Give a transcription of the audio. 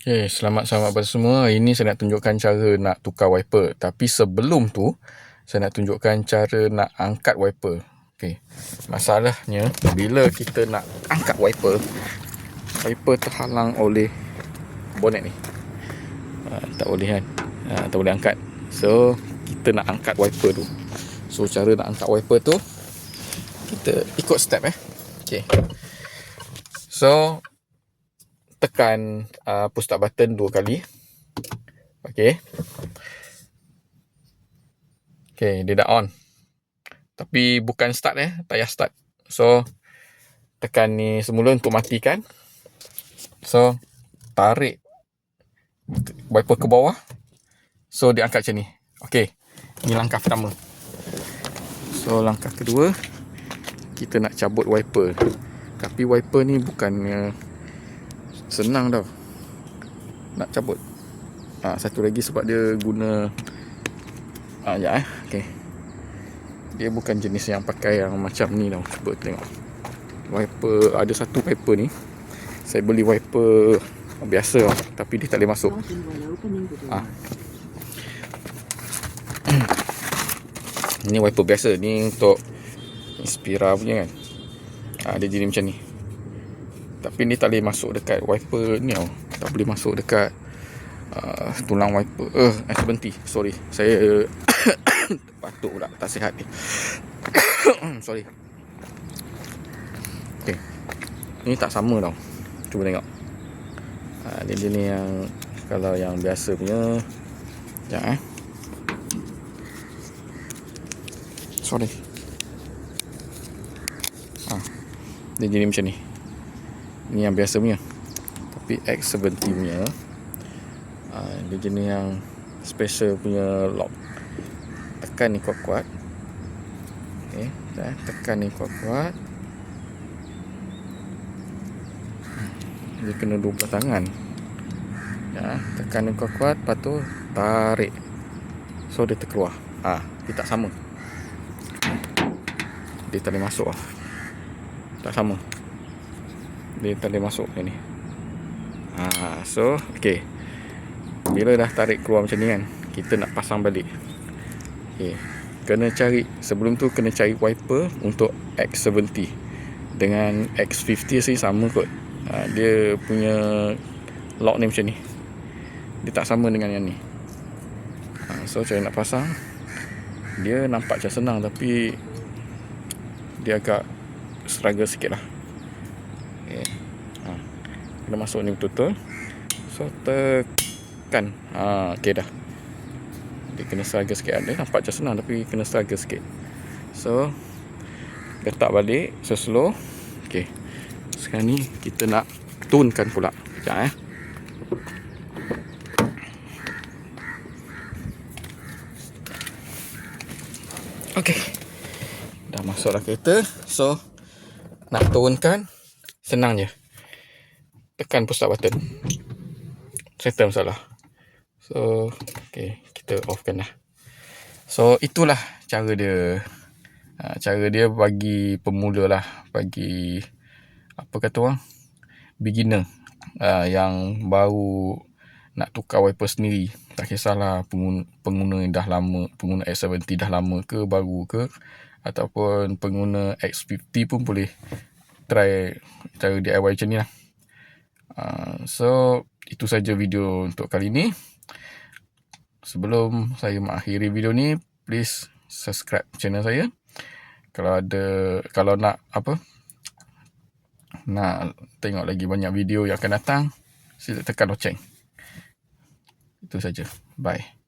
Okay, selamat pada semua. Hari ni saya nak tunjukkan cara nak tukar wiper. Tapi sebelum tu, saya nak tunjukkan cara nak angkat wiper. Okay, masalahnya bila kita nak angkat wiper, wiper terhalang oleh bonet ni. Tak boleh kan? Tak boleh angkat. So, kita nak angkat wiper tu. So, cara nak angkat wiper tu, kita ikut step Okay. So, tekan push start button 2 kali. Okay, dia dah on. Tapi bukan start tak payah start. So, tekan ni semula untuk matikan. So, tarik wiper ke bawah. So, dia angkat macam ni. Okay, ni langkah pertama. So, langkah kedua, kita nak cabut wiper. Tapi wiper ni bukannya senang tau nak cabut. Satu lagi sebab dia guna okay. Dia bukan jenis yang pakai yang macam ni tau. Cuba tengok. Wiper, ada satu wiper ni. Saya beli wiper biasa tau, tapi dia tak boleh masuk. Ini wiper biasa. Ni untuk Inspira punya kan. Dia jadi macam ni. Tapi ni tak boleh masuk dekat wiper ni tau. Tak boleh masuk dekat tulang wiper S70. Sorry, saya batuk pula, tak sihat ni. Sorry. Okay, ni tak sama tau. Cuba tengok. Dia jenis yang, kalau yang biasa punya, sekejap sorry. Dia jenis macam ni. Ni yang biasa punya. Tapi X70 punya, dia jenis yang special punya lock. Tekan ni kuat-kuat. Okay, tekan ni kuat-kuat. Dia kena 2 tangan. Tekan ni kuat-kuat, lepas tu tarik. So dia terkeluar. Dia tak sama. Dia tak boleh masuk tak sama. Dia tak boleh masuk macam ni. So, okay, bila dah tarik keluar macam ni kan, kita nak pasang balik. Okay, kena cari, sebelum tu kena cari wiper untuk X70. Dengan X50 sih sama kot. Dia punya lock ni macam ni. Dia tak sama dengan yang ni. So, cara nak pasang, dia nampak macam senang, tapi dia agak struggle sikit lah. Okay, kena masuk ni betul-betul. So, tekan. Okay dah. Dia kena struggle sikit. Dia nampak macam senang, tapi kena struggle sikit. So, letak balik slow. Okay, sekarang ni kita nak tunekan pula. Sekejap Okay, dah masuklah kereta. So, nak turunkan senang je. Tekan push start button, settle masalah. So, okay, kita offkan dah. So, itulah cara dia. Cara dia bagi pemula lah, bagi apa kata orang, beginner, yang baru nak tukar wiper sendiri. Tak kisahlah pengguna dah lama, pengguna X70 dah lama ke, baru ke, ataupun pengguna X50 pun boleh try cara DIY macam ni lah. So, itu saja video untuk kali ni. Sebelum saya mengakhiri video ni, please subscribe channel saya. Kalau nak nak tengok lagi banyak video yang akan datang, sila tekan loceng. Itu saja. Bye.